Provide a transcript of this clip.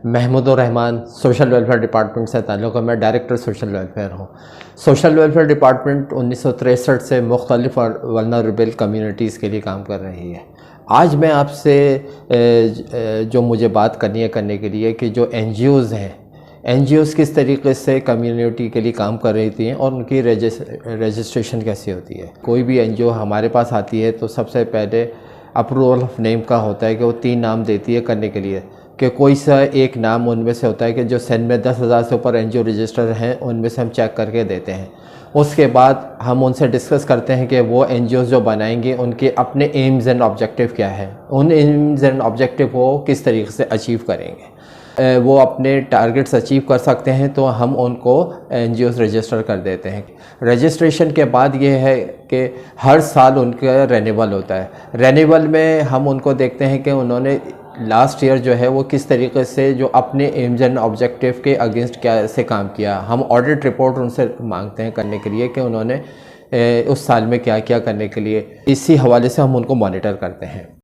Mahmoodur Rahman social welfare department से ताल्लुक़ है। मैं डायरेक्टर सोशल वेलफेयर हूँ। सोशल वेलफेयर डिपार्टमेंट 1963 से मुख्तलिफ़ और वल्नरेबल कम्युनिटीज़ के लिए काम कर रही है। आज मैं आपसे जो मुझे बात करने के लिए कि जो NGOज़ हैं, NGOज़ किस तरीके से कम्युनिटी के लिए काम कर रही थी और उनकी रजिस्ट्रेशन कैसी होती है। कोई भी NGO हमारे पास आती है तो सबसे पहले अप्रूवल ऑफ नेम का होता है कि वो 3 नाम देती है करने के लिए, कि कोई सा एक नाम उनमें से होता है कि जो सेंड में 10,000 से ऊपर NGO रजिस्टर हैं उनमें से हम चेक करके देते हैं। उसके बाद हम उनसे डिस्कस करते हैं कि वो NGOs जो बनाएंगे उनके अपने एम्स एंड ऑब्जेक्टिव क्या है, उन एम्स एंड ऑब्जेक्टिव को किस तरीके से अचीव करेंगे। वो अपने टारगेट्स अचीव कर सकते हैं तो हम उनको NGOs रजिस्टर कर देते हैं। रजिस्ट्रेशन के बाद ये है कि हर साल उनका रेन्यूअल होता है। रेन्यूअल में हम उनको देखते हैं कि उन्होंने लास्ट ईयर जो है वो किस तरीके से जो अपने एम्स एंड ऑब्जेक्टिव के अगेंस्ट क्या से काम किया। हम ऑडिट रिपोर्ट उनसे मांगते हैं करने के लिए कि उन्होंने उस साल में क्या क्या करने के लिए, इसी हवाले से हम उनको मॉनिटर करते हैं।